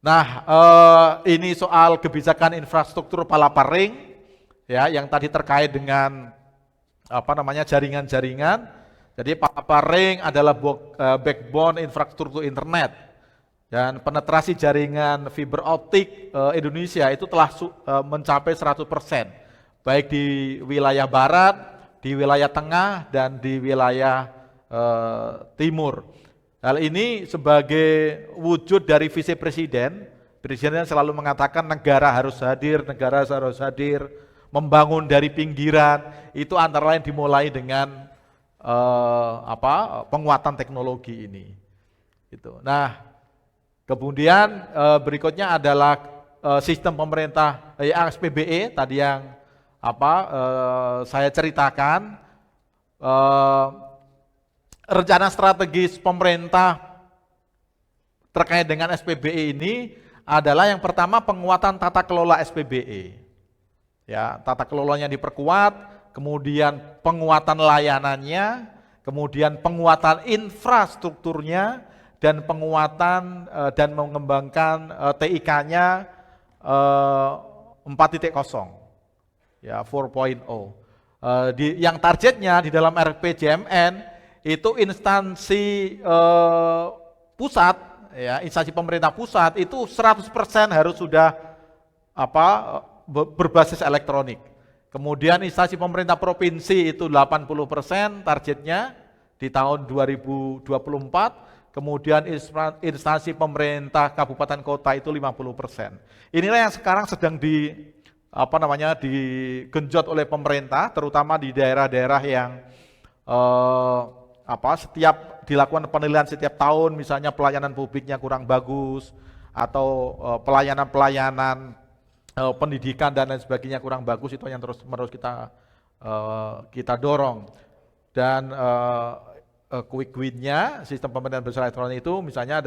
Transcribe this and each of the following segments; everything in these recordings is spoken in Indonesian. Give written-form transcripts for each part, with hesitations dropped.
Nah, ini soal kebijakan infrastruktur Palaparing, ya, yang tadi terkait dengan jaringan-jaringan. Jadi Palaparing adalah backbone infrastruktur internet dan penetrasi jaringan fiber optik Indonesia itu telah mencapai 100%, baik di wilayah barat, di wilayah tengah, dan di wilayah timur. Hal ini sebagai wujud dari visi Presiden. Presiden selalu mengatakan negara harus hadir, membangun dari pinggiran. Itu antara lain dimulai dengan penguatan teknologi ini. Gitu. Nah, kemudian berikutnya adalah sistem pemerintah SPBE tadi yang saya ceritakan. Rencana strategis pemerintah terkait dengan SPBE ini adalah yang pertama penguatan tata kelola SPBE. Ya, tata kelolanya diperkuat, kemudian penguatan layanannya, kemudian penguatan infrastrukturnya, dan penguatan dan mengembangkan TIK-nya 4.0, ya 4.0. Yang targetnya di dalam RPJMN itu instansi pusat, ya, instansi pemerintah pusat itu 100% harus sudah berbasis elektronik. Kemudian instansi pemerintah provinsi itu 80% targetnya di tahun 2024. Kemudian instansi pemerintah kabupaten kota itu 50%. Inilah yang sekarang sedang digenjot oleh pemerintah, terutama di daerah-daerah yang setiap dilakukan penilaian setiap tahun, misalnya pelayanan publiknya kurang bagus atau pelayanan pendidikan dan lain sebagainya kurang bagus, itu yang terus kita dorong. Dan quick win-nya sistem pemerintahan berbasis elektronik itu misalnya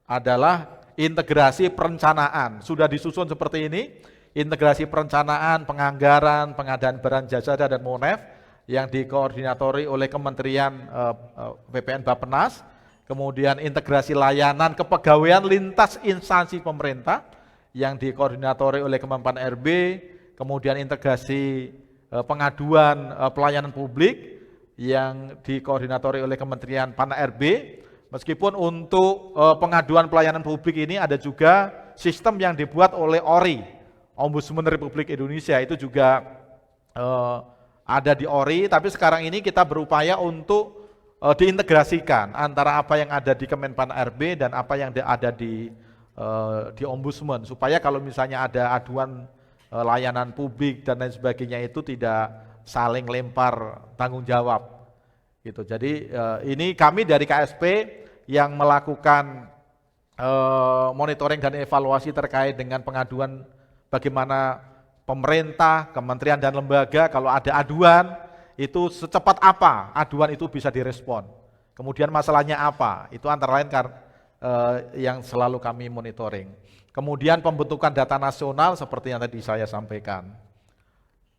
adalah integrasi perencanaan. Sudah disusun seperti ini, integrasi perencanaan, penganggaran, pengadaan barang jasa dan Monef yang dikoordinatori oleh Kementerian PPN Bappenas, kemudian integrasi layanan kepegawaian lintas instansi pemerintah yang dikoordinatori oleh Kemenpan RB, kemudian integrasi pengaduan pelayanan publik yang dikoordinatori oleh Kementerian Pan RB. Meskipun untuk pengaduan pelayanan publik ini ada juga sistem yang dibuat oleh ORI, Ombudsman Republik Indonesia, itu juga ada di ORI, tapi sekarang ini kita berupaya untuk diintegrasikan antara apa yang ada di Kemenpan RB dan apa yang ada di Ombudsman, supaya kalau misalnya ada aduan layanan publik dan lain sebagainya itu tidak saling lempar tanggung jawab. Gitu. Jadi ini kami dari KSP yang melakukan monitoring dan evaluasi terkait dengan pengaduan bagaimana pemerintah, kementerian dan lembaga kalau ada aduan itu secepat apa aduan itu bisa direspon. Kemudian masalahnya apa? Itu antara lain yang selalu kami monitoring. Kemudian pembentukan data nasional seperti yang tadi saya sampaikan.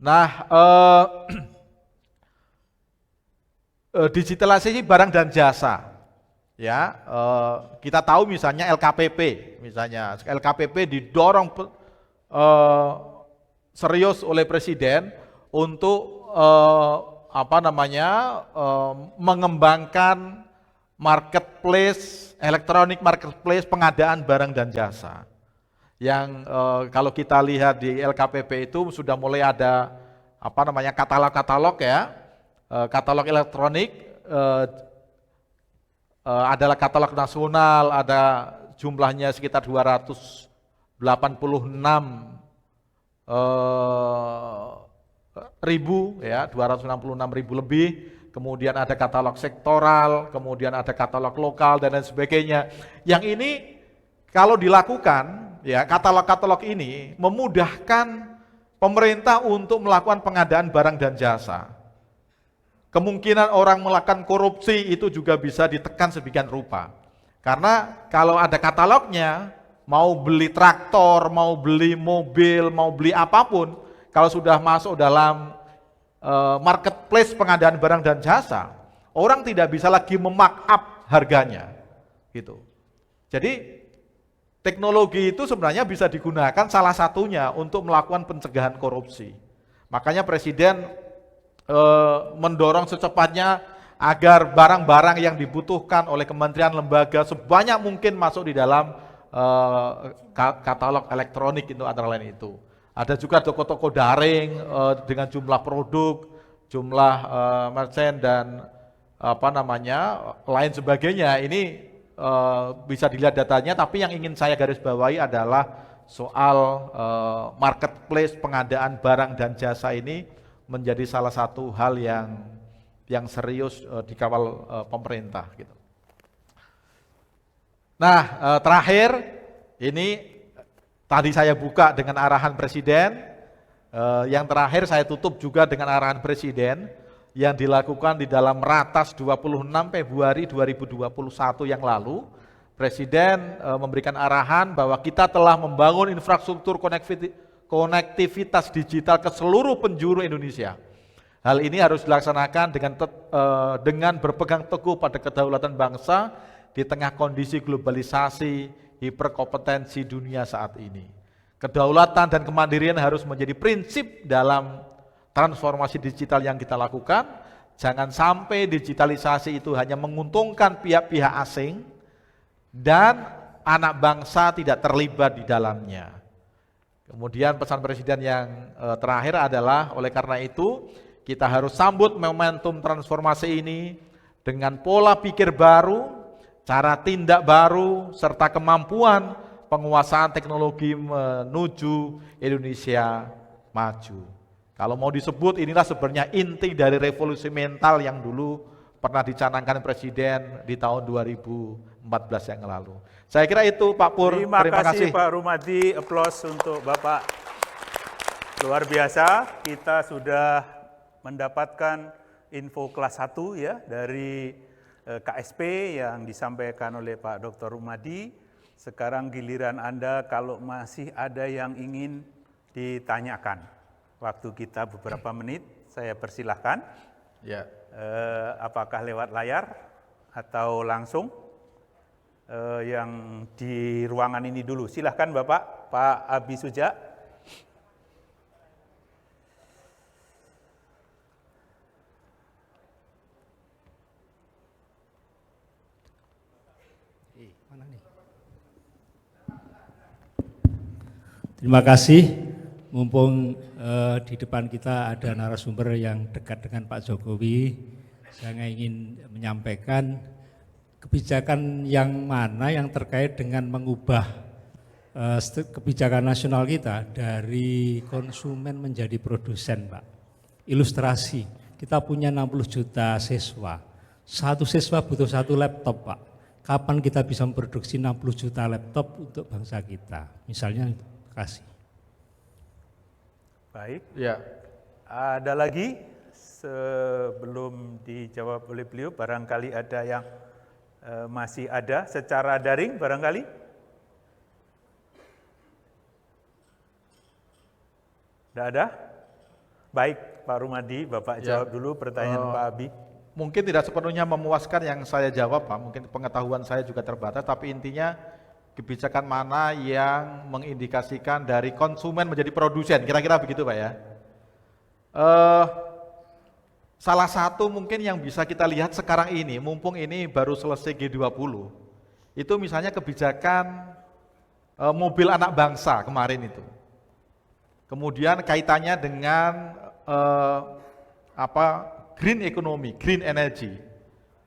Nah, digitalisasi barang dan jasa. Ya, kita tahu misalnya LKPP didorong serius oleh Presiden untuk mengembangkan marketplace, elektronik marketplace pengadaan barang dan jasa. Yang kalau kita lihat di LKPP itu sudah mulai ada katalog-katalog, ya, katalog elektronik, adalah katalog nasional, ada jumlahnya sekitar 286 ribu, ya, 266 ribu lebih. Kemudian ada katalog sektoral, kemudian ada katalog lokal dan lain sebagainya. Yang ini kalau dilakukan, ya, katalog-katalog ini memudahkan pemerintah untuk melakukan pengadaan barang dan jasa. Kemungkinan orang melakukan korupsi itu juga bisa ditekan sedemikian rupa. Karena kalau ada katalognya, mau beli traktor, mau beli mobil, mau beli apapun, kalau sudah masuk dalam marketplace pengadaan barang dan jasa, orang tidak bisa lagi memark up harganya, gitu. Jadi teknologi itu sebenarnya bisa digunakan salah satunya untuk melakukan pencegahan korupsi. Makanya Presiden mendorong secepatnya agar barang-barang yang dibutuhkan oleh kementerian lembaga sebanyak mungkin masuk di dalam katalog elektronik itu, antara lain itu. Ada juga toko-toko daring dengan jumlah produk, jumlah merchant dan lain sebagainya. Ini bisa dilihat datanya, tapi yang ingin saya garis bawahi adalah soal marketplace pengadaan barang dan jasa ini menjadi salah satu hal yang serius dikawal pemerintah gitu. Nah, terakhir ini tadi saya buka dengan arahan Presiden, yang terakhir saya tutup juga dengan arahan Presiden yang dilakukan di dalam Ratas 26 Februari 2021 yang lalu. Presiden memberikan arahan bahwa kita telah membangun infrastruktur konektivitas digital ke seluruh penjuru Indonesia. Hal ini harus dilaksanakan dengan berpegang teguh pada kedaulatan bangsa di tengah kondisi globalisasi, hiperkompetensi dunia saat ini. Kedaulatan dan kemandirian harus menjadi prinsip dalam transformasi digital yang kita lakukan. Jangan sampai digitalisasi itu hanya menguntungkan pihak-pihak asing dan anak bangsa tidak terlibat di dalamnya. Kemudian pesan Presiden yang terakhir adalah, oleh karena itu kita harus sambut momentum transformasi ini dengan pola pikir baru, cara tindak baru, serta kemampuan penguasaan teknologi menuju Indonesia maju. Kalau mau disebut, inilah sebenarnya inti dari revolusi mental yang dulu pernah dicanangkan Presiden di tahun 2014 yang lalu. Saya kira itu Pak Pur, terima kasih. Pak Rumadi, aplaus untuk Bapak. Luar biasa, kita sudah mendapatkan info kelas 1 ya dari KSP yang disampaikan oleh Pak Dr. Rumadi. Sekarang giliran Anda kalau masih ada yang ingin ditanyakan. Waktu kita beberapa menit, saya persilahkan. Ya. Apakah lewat layar atau langsung? Yang di ruangan ini dulu. Silahkan Bapak, Pak Abi Suja. Terima kasih, mumpung di depan kita ada narasumber yang dekat dengan Pak Jokowi, saya ingin menyampaikan kebijakan yang mana yang terkait dengan mengubah kebijakan nasional kita dari konsumen menjadi produsen, Pak. Ilustrasi, kita punya 60 juta siswa, satu siswa butuh satu laptop, Pak. Kapan kita bisa memproduksi 60 juta laptop untuk bangsa kita? Misalnya, terima kasih. Baik. Ya. Ada lagi sebelum dijawab oleh beliau, barangkali ada yang masih ada secara daring barangkali? Tidak ada? Baik, Pak Rumadi, Bapak jawab dulu pertanyaan Pak Abi. Mungkin tidak sepenuhnya memuaskan yang saya jawab, Pak. Mungkin pengetahuan saya juga terbatas, tapi intinya kebijakan mana yang mengindikasikan dari konsumen menjadi produsen, kira-kira begitu Pak ya. Salah satu mungkin yang bisa kita lihat sekarang ini, mumpung ini baru selesai G20, itu misalnya kebijakan mobil anak bangsa kemarin itu. Kemudian kaitannya dengan green economy, green energy.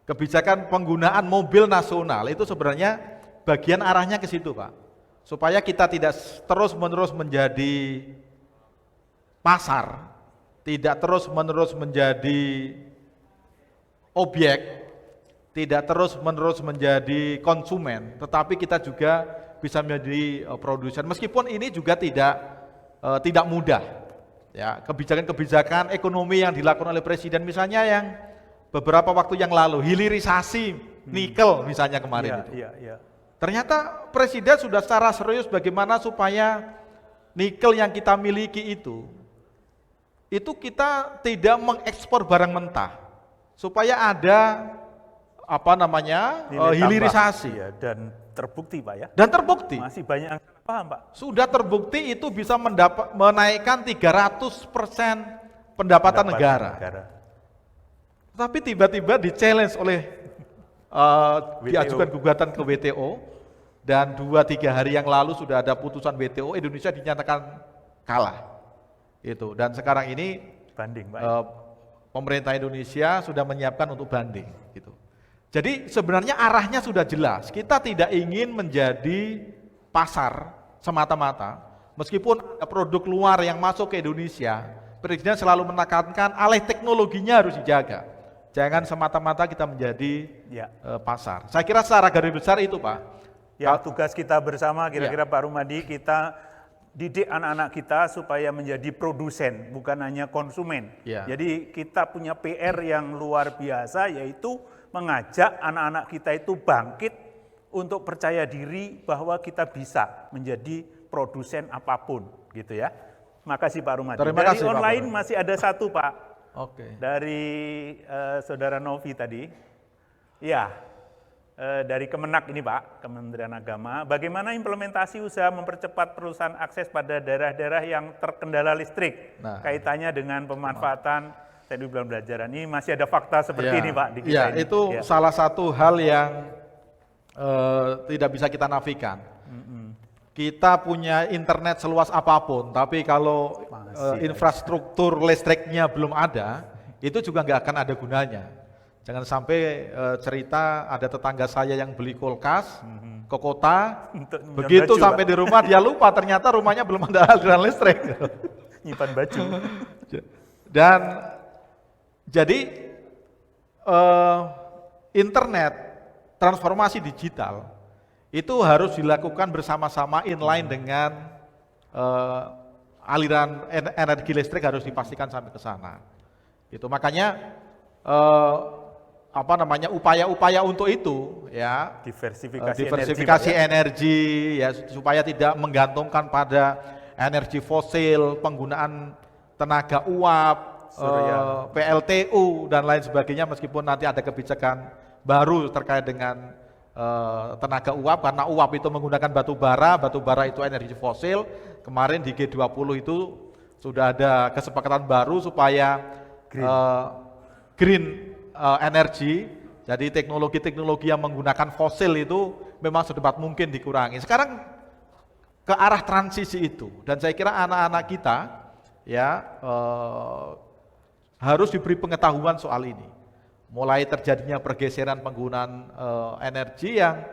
Kebijakan penggunaan mobil nasional itu sebenarnya bagian arahnya ke situ Pak, supaya kita tidak terus-menerus menjadi pasar, tidak terus-menerus menjadi objek, tidak terus-menerus menjadi konsumen, tetapi kita juga bisa menjadi produsen. Meskipun ini juga tidak mudah, ya, kebijakan-kebijakan ekonomi yang dilakukan oleh Presiden, misalnya yang beberapa waktu yang lalu, hilirisasi nikel misalnya kemarin itu. Ternyata Presiden sudah secara serius bagaimana supaya nikel yang kita miliki itu kita tidak mengekspor barang mentah, supaya ada hilirisasi ya, dan terbukti Pak ya. Dan terbukti, Masih banyak yang salah paham Pak. sudah terbukti itu bisa menaikkan 300% pendapatan negara. Tapi tiba-tiba di-challenge oleh diajukan gugatan ke WTO, dan 2-3 hari yang lalu sudah ada putusan WTO, Indonesia dinyatakan kalah. Itu. Dan sekarang ini Banding Pak. pemerintah Indonesia sudah menyiapkan untuk banding. Gitu. Jadi sebenarnya arahnya sudah jelas. Kita tidak ingin menjadi pasar semata-mata. Meskipun ada produk luar yang masuk ke Indonesia, Presiden selalu menekankan alih teknologinya harus dijaga. Jangan semata-mata kita menjadi pasar. Saya kira secara garis besar itu Pak. Ya, tugas kita bersama kira-kira Pak Rumadi, kita didik anak-anak kita supaya menjadi produsen, bukan hanya konsumen. Jadi kita punya PR yang luar biasa, yaitu mengajak anak-anak kita itu bangkit untuk percaya diri bahwa kita bisa menjadi produsen apapun, gitu ya. Makasih Pak Rumadi. Terima Dari kasih, online Pak. masih ada satu Pak. Oke. Dari Saudara Novi tadi. Ya, dari Kemenak ini Pak, Kementerian Agama. Bagaimana implementasi usaha mempercepat perusahaan akses pada daerah-daerah yang terkendala listrik? Kaitannya dengan pemanfaatan teknologi pembelajaran. Ini masih ada fakta seperti ini Pak di kita ini. Itu salah satu hal yang tidak bisa kita nafikan. Kita punya internet seluas apapun, tapi kalau infrastruktur listriknya belum ada, itu juga nggak akan ada gunanya. Jangan sampai cerita ada tetangga saya yang beli kulkas ke kota, begitu sampai di rumah dia lupa ternyata rumahnya belum ada aliran listrik. Nyimpan baju. Dan jadi internet, transformasi digital itu harus dilakukan bersama-sama inline dengan aliran energi listrik harus dipastikan sampai ke sana. Itu makanya upaya-upaya untuk itu ya diversifikasi energi ya supaya tidak menggantungkan pada energi fosil, penggunaan tenaga uap, PLTU dan lain sebagainya, meskipun nanti ada kebijakan baru terkait dengan tenaga uap, karena uap itu menggunakan batu bara itu energi fosil. Kemarin di G20 itu sudah ada kesepakatan baru supaya green energy, jadi teknologi-teknologi yang menggunakan fosil itu memang sedapat mungkin dikurangi. Sekarang ke arah transisi itu, dan saya kira anak-anak kita ya harus diberi pengetahuan soal ini. Mulai terjadinya pergeseran penggunaan energi yang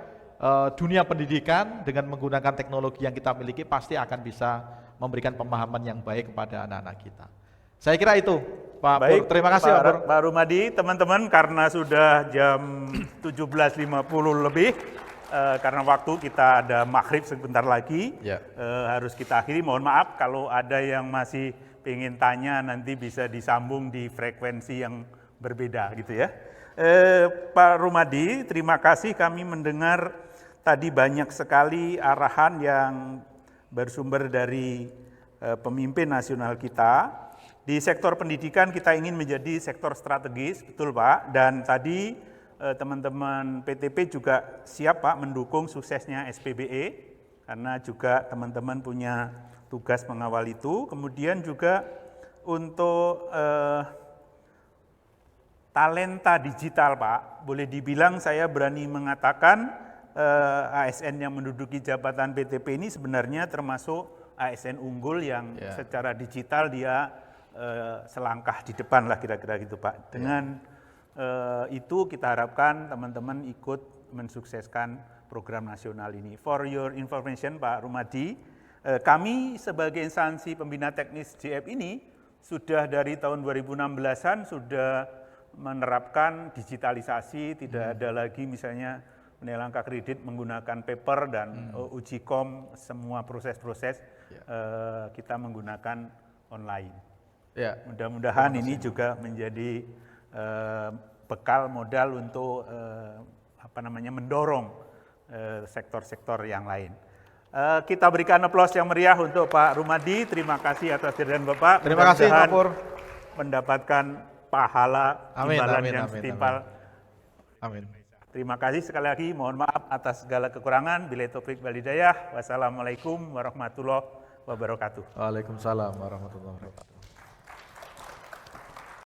dunia pendidikan dengan menggunakan teknologi yang kita miliki pasti akan bisa memberikan pemahaman yang baik kepada anak-anak kita. Saya kira itu, Pak Pur. Terima kasih Pak Rumadi. Teman-teman, karena sudah jam 17.50 lebih, karena waktu kita ada maghrib sebentar lagi, harus kita akhiri. Mohon maaf kalau ada yang masih ingin tanya, nanti bisa disambung di frekuensi yang berbeda gitu ya. Pak Rumadi, terima kasih, kami mendengar tadi banyak sekali arahan yang bersumber dari pemimpin nasional kita. Di sektor pendidikan kita ingin menjadi sektor strategis, betul Pak, dan tadi teman-teman PTP juga siap Pak mendukung suksesnya SPBE, karena juga teman-teman punya tugas mengawal itu. Kemudian juga untuk talenta digital Pak, boleh dibilang saya berani mengatakan ASN yang menduduki jabatan PTP ini sebenarnya termasuk ASN unggul yang secara digital dia selangkah di depan lah kira-kira gitu Pak. Dengan itu kita harapkan teman-teman ikut mensukseskan program nasional ini. For your information Pak Rumadi, kami sebagai instansi pembina teknis JF ini sudah dari tahun 2016-an sudah menerapkan digitalisasi, tidak ada lagi misalnya menelangka kredit menggunakan paper dan uji kom, semua proses-proses kita menggunakan online. Mudah-mudahan ini juga menjadi bekal modal untuk mendorong sektor-sektor yang lain. Kita berikan aplaus yang meriah untuk Pak Rumadi. Terima kasih atas kehadiran Bapak. Terima kasih Pak Pur. Mendapatkan pahala imbalan yang setimpal. Amin. Terima kasih sekali lagi, mohon maaf atas segala kekurangan. Billahi taufik wal hidayah. Wassalamualaikum warahmatullahi wabarakatuh. Waalaikumsalam warahmatullahi wabarakatuh.